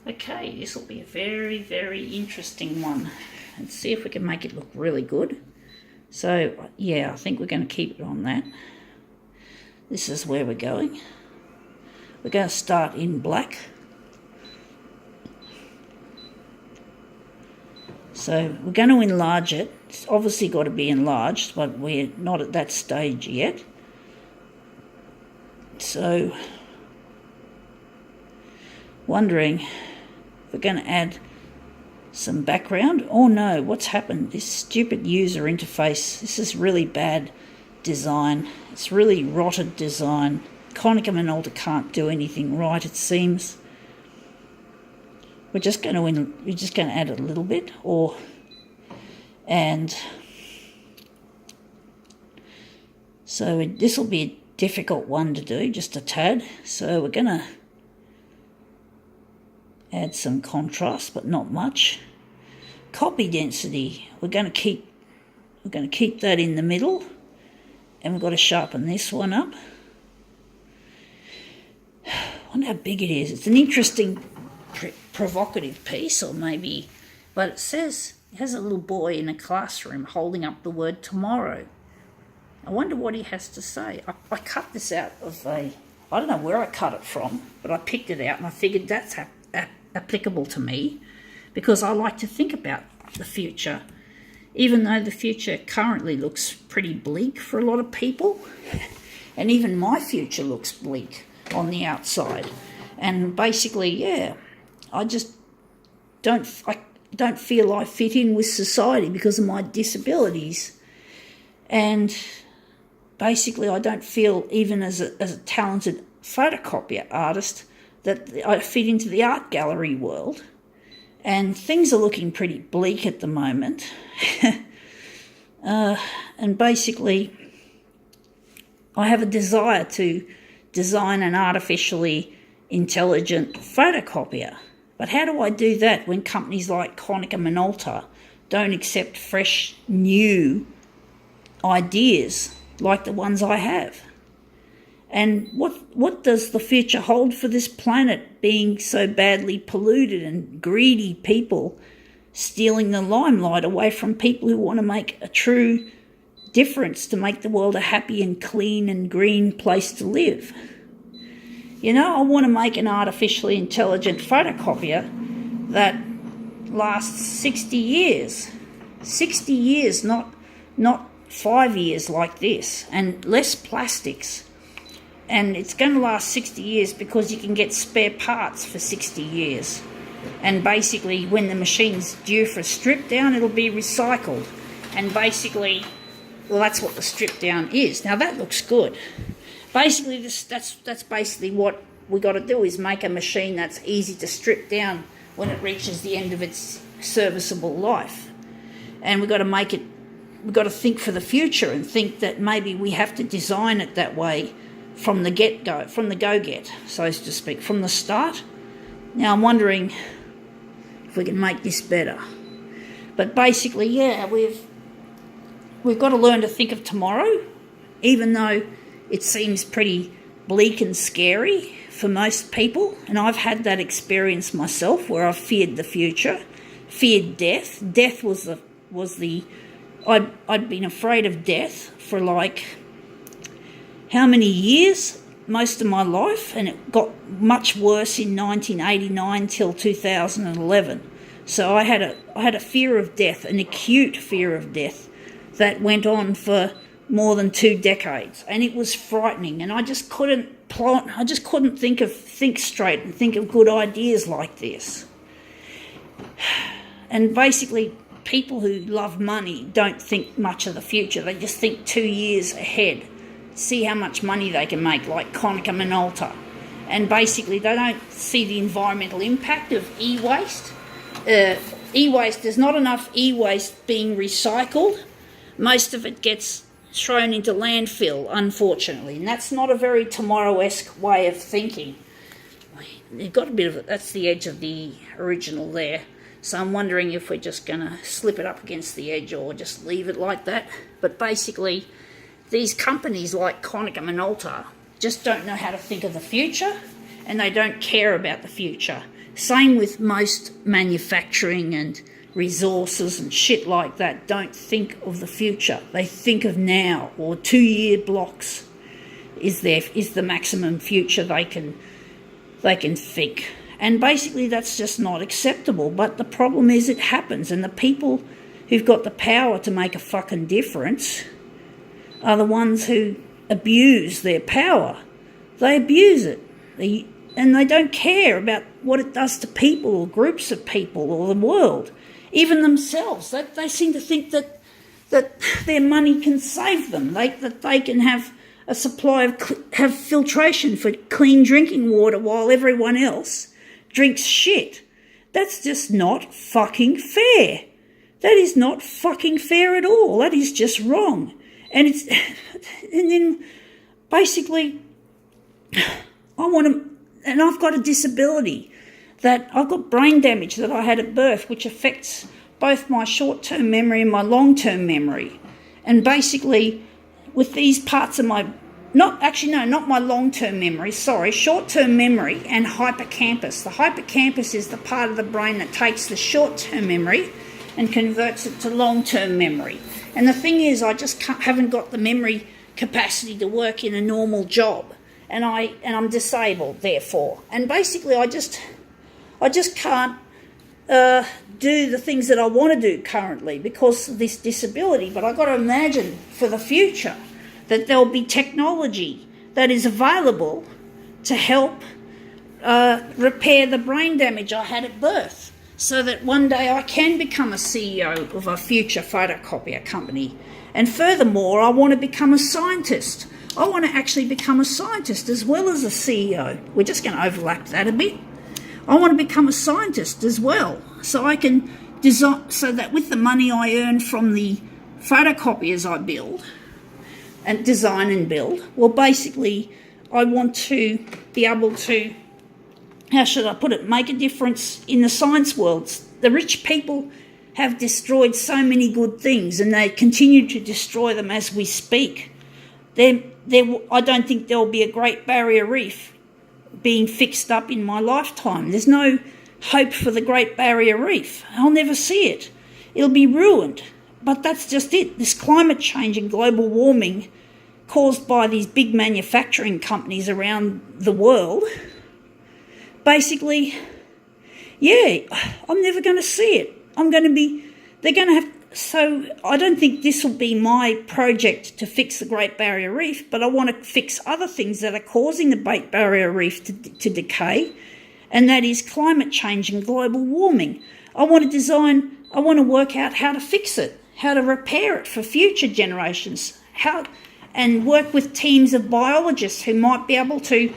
Okay, this will be a very, very interesting one. Let's see if we can make it look really good. So, yeah, I think we're going to keep it on that. This is where we're going. We're going to start in black. So we're going to enlarge it. It's obviously got to be enlarged, but we're not at that stage yet. So, wondering if we're going to add some background. Oh no, what's happened? This stupid user interface. This is really bad design. It's really rotted design. Konica Minolta can't do anything right, it seems. We're just going to add a little bit, and so this will be a difficult one to do, just a tad. So we're going to add some contrast, but not much. Copy density, we're going to keep that in the middle, and we've got to sharpen this one up. I wonder how big it is. It's an interesting provocative piece, or maybe, but it says it has a little boy in a classroom holding up the word tomorrow. I wonder what he has to say. I cut this out of I don't know where I cut it from, but I picked it out and I figured that's applicable to me, because I like to think about the future, even though the future currently looks pretty bleak for a lot of people, and even my future looks bleak on the outside. And basically, yeah, I just don't feel I fit in with society because of my disabilities, and basically I don't feel, even as a talented photocopier artist, that I fit into the art gallery world. And things are looking pretty bleak at the moment. And basically I have a desire to design an artificially intelligent photocopier. But how do I do that when companies like Konica Minolta don't accept fresh, new ideas like the ones I have? And what does the future hold for this planet, being so badly polluted and greedy people stealing the limelight away from people who want to make a true difference to make the world a happy and clean and green place to live? You know, I want to make an artificially intelligent photocopier that lasts 60 years. 60 years, not 5 years like this, and less plastics. And it's going to last 60 years because you can get spare parts for 60 years. And basically, when the machine's due for a strip down, it'll be recycled. And basically, well, that's what the strip down is. Now, that looks good. Basically, that's basically what we got to do, is make a machine that's easy to strip down when it reaches the end of its serviceable life. And we've got to think for the future and think that maybe we have to design it that way from the get-go, from the go-get, so to speak, from the start. Now, I'm wondering if we can make this better. But basically, yeah, we've got to learn to think of tomorrow, even though it seems pretty bleak and scary for most people. And I've had that experience myself, where I've feared the future, feared death. Death I'd been afraid of death for like how many years? Most of my life, and it got much worse in 1989 till 2011. So I had a fear of death, an acute fear of death, that went on for more than 2 decades, and it was frightening. And I just couldn't think straight and think of good ideas like this. And basically, people who love money don't think much of the future. They just think 2 years ahead, see how much money they can make, like Konica Minolta. And basically, they don't see the environmental impact of e-waste. E-waste, there's not enough e-waste being recycled. Most of it gets thrown into landfill, unfortunately, and that's not a very tomorrow-esque way of thinking. You've got a bit of it. That's the edge of the original there. So I'm wondering if we're just going to slip it up against the edge or just leave it like that. But basically, these companies like Konica Minolta just don't know how to think of the future, and they don't care about the future. Same with most manufacturing and resources and shit like that. Don't think of the future. They think of now, or 2-year blocks is the maximum future they can think. And basically that's just not acceptable. But the problem is it happens, and the people who've got the power to make a fucking difference are the ones who abuse their power. They abuse it. And they don't care about what it does to people or groups of people or the world, even themselves. They seem to think that their money can save them, that they can have a supply of have filtration for clean drinking water while everyone else drinks shit. That's just not fucking fair. That is not fucking fair at all. That is just wrong. And then basically and I've got a disability, that I've got brain damage that I had at birth, which affects both my short-term memory and my long-term memory. And basically, with these parts of my, not my long-term memory, short-term memory and hippocampus. The hippocampus is the part of the brain that takes the short-term memory and converts it to long-term memory. And the thing is, I just haven't got the memory capacity to work in a normal job. And I'm disabled, therefore. And basically, I just can't do the things that I want to do currently because of this disability. But I've got to imagine for the future that there'll be technology that is available to help repair the brain damage I had at birth, so that one day I can become a CEO of a future photocopier company. And furthermore, I want to become a scientist. I want to actually become a scientist as well as a CEO. We're just going to overlap that a bit. I want to become a scientist as well, so I can design, so that with the money I earn from the photocopiers I build and design and build, well, basically, I want to be able to, how should I put it, make a difference in the science world. The rich people have destroyed so many good things, and they continue to destroy them as we speak. I don't think there'll be a Great Barrier Reef being fixed up in my lifetime. There's no hope for the Great Barrier Reef. I'll never see it. It'll be ruined. But that's just it. This climate change and global warming caused by these big manufacturing companies around the world, basically, yeah, I'm never going to see it. They're going to have. So I don't think this will be my project to fix the Great Barrier Reef, but I want to fix other things that are causing the Great Barrier Reef to decay, and that is climate change and global warming. I want to work out how to fix it, how to repair it for future generations, and work with teams of biologists who might be able to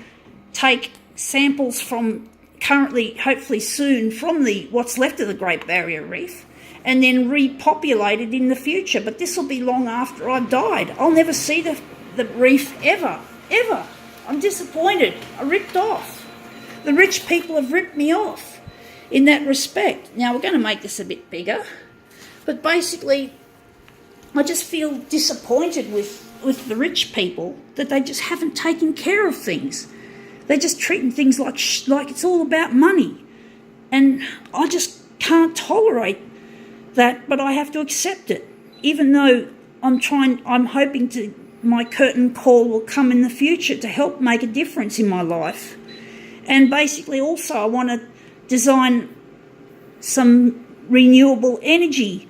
take samples from currently, hopefully soon, from what's left of the Great Barrier Reef, and then repopulate it in the future. But this will be long after I've died. I'll never see the reef ever. I'm disappointed. I ripped off. The rich people have ripped me off in that respect. Now, we're going to make this a bit bigger, but basically, I just feel disappointed with the rich people that they just haven't taken care of things. They're just treating things like it's all about money. And I just can't tolerate that, but I have to accept it, even though I'm hoping my curtain call will come in the future to help make a difference in my life. And basically also I want to design some renewable energy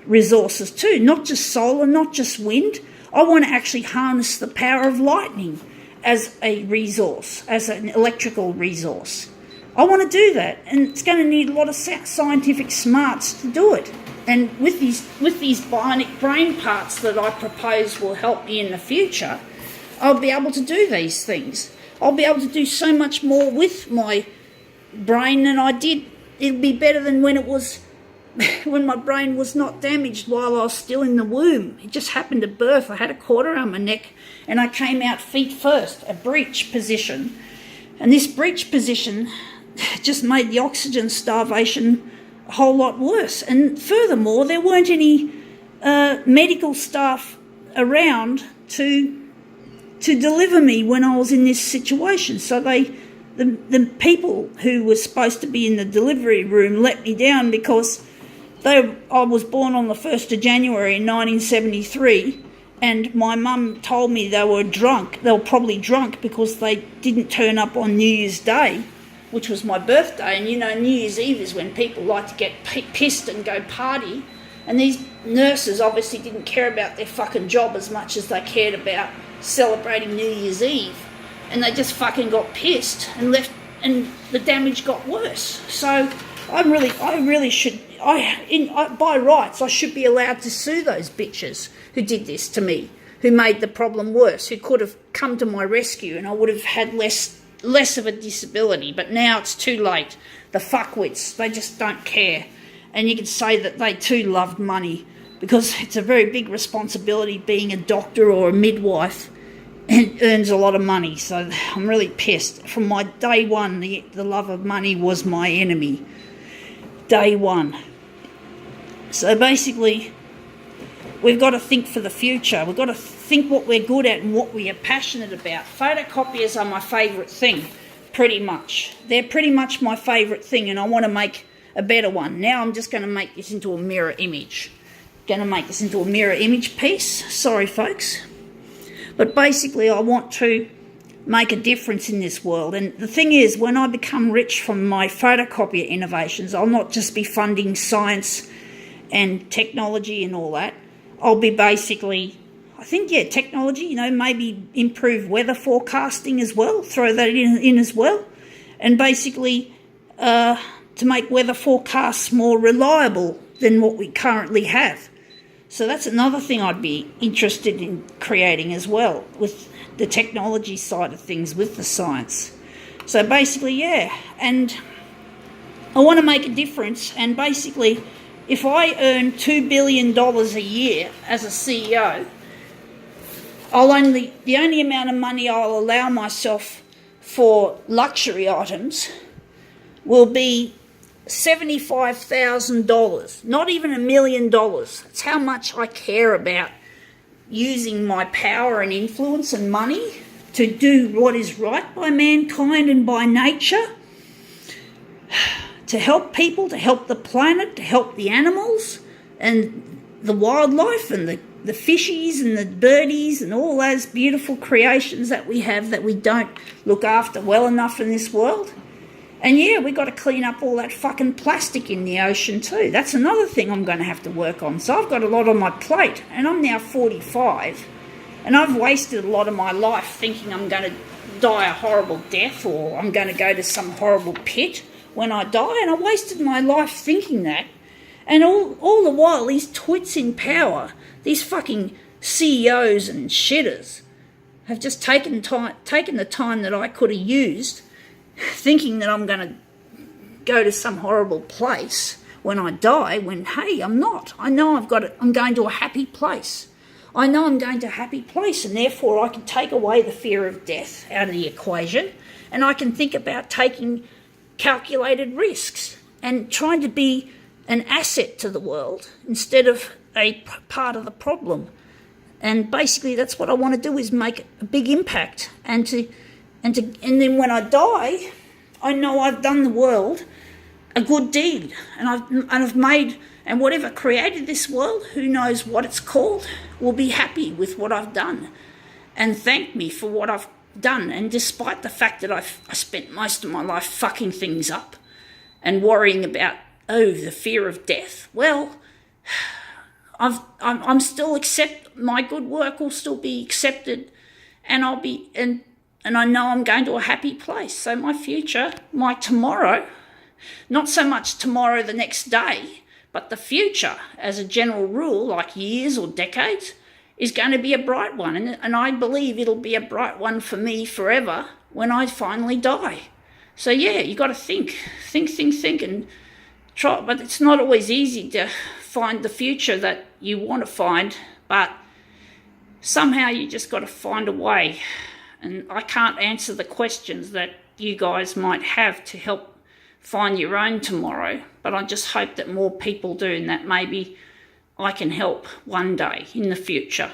resources too, not just solar, not just wind. I want to actually harness the power of lightning as a resource, as an electrical resource. I want to do that, and it's going to need a lot of scientific smarts to do it. And with these bionic brain parts that I propose will help me in the future, I'll be able to do these things. I'll be able to do so much more with my brain than I did. It'll be better than when my brain was not damaged while I was still in the womb. It just happened at birth. I had a cord around my neck and I came out feet first, a breech position. And this breech position just made the oxygen starvation a whole lot worse. And furthermore, there weren't any medical staff around to deliver me when I was in this situation. So they the people who were supposed to be in the delivery room let me down because I was born on the 1st of January in 1973, and my mum told me they were drunk. They were probably drunk because they didn't turn up on New Year's Day, which was my birthday. And, you know, New Year's Eve is when people like to get pissed and go party. And these nurses obviously didn't care about their fucking job as much as they cared about celebrating New Year's Eve. And they just fucking got pissed and left, and the damage got worse. So by rights, I should be allowed to sue those bitches who did this to me, who made the problem worse, who could have come to my rescue and I would have had less of a disability. But now it's too late. The fuckwits, they just don't care. And you could say that they too loved money, because it's a very big responsibility being a doctor or a midwife, and earns a lot of money. So I'm really pissed. From my day one, the love of money was my enemy. Day one. So basically, we've got to think for the future. We've got to think what we're good at and what we are passionate about. Photocopiers are my favourite thing, pretty much. They're pretty much my favourite thing, and I want to make a better one. Now I'm just going to make this into a mirror image. Going to make this into a mirror image piece. Sorry, folks. But basically, I want to make a difference in this world. And the thing is, when I become rich from my photocopier innovations, I'll not just be funding science and technology and all that. I'll be basically, I think, technology, you know, maybe improve weather forecasting as well, throw that in as well. And basically to make weather forecasts more reliable than what we currently have. So that's another thing I'd be interested in creating as well, with the technology side of things, with the science. So basically, and I want to make a difference. And basically, if I earn $2 billion a year as a CEO, the only amount of money I'll allow myself for luxury items will be $75,000, not even $1 million. That's how much I care about using my power and influence and money to do what is right by mankind and by nature, to help people, to help the planet, to help the animals and the wildlife and the fishies and the birdies and all those beautiful creations that we have that we don't look after well enough in this world. And we've got to clean up all that fucking plastic in the ocean too. That's another thing I'm going to have to work on. So I've got a lot on my plate, and I'm now 45, and I've wasted a lot of my life thinking I'm going to die a horrible death, or I'm going to go to some horrible pit when I die, and I wasted my life thinking that. And all the while, these twits in power, these fucking CEOs and shitters, have just taken the time that I could have used, thinking that I'm going to go to some horrible place when I die, when, hey, I'm not. I know I'm going to a happy place. I know I'm going to a happy place, and therefore I can take away the fear of death out of the equation, and I can think about taking calculated risks and trying to be an asset to the world instead of a part of the problem. And basically that's what I want to do, is make a big impact, and then when I die, I know I've done the world a good deed, and I've made, and whatever created this world, who knows what it's called, will be happy with what I've done and thank me for what I've done. And despite the fact that I spent most of my life fucking things up and worrying about the fear of death, well, I'm still my good work will still be accepted, and I'll be and I know I'm going to a happy place. So my future, my tomorrow, not so much tomorrow the next day, but the future as a general rule, like years or decades, is going to be a bright one. And I believe it'll be a bright one for me forever when I finally die. So you got to think and try. But it's not always easy to find the future that you want to find, but somehow you just got to find a way. And I can't answer the questions that you guys might have to help find your own tomorrow, but I just hope that more people do, and that maybe I can help one day in the future.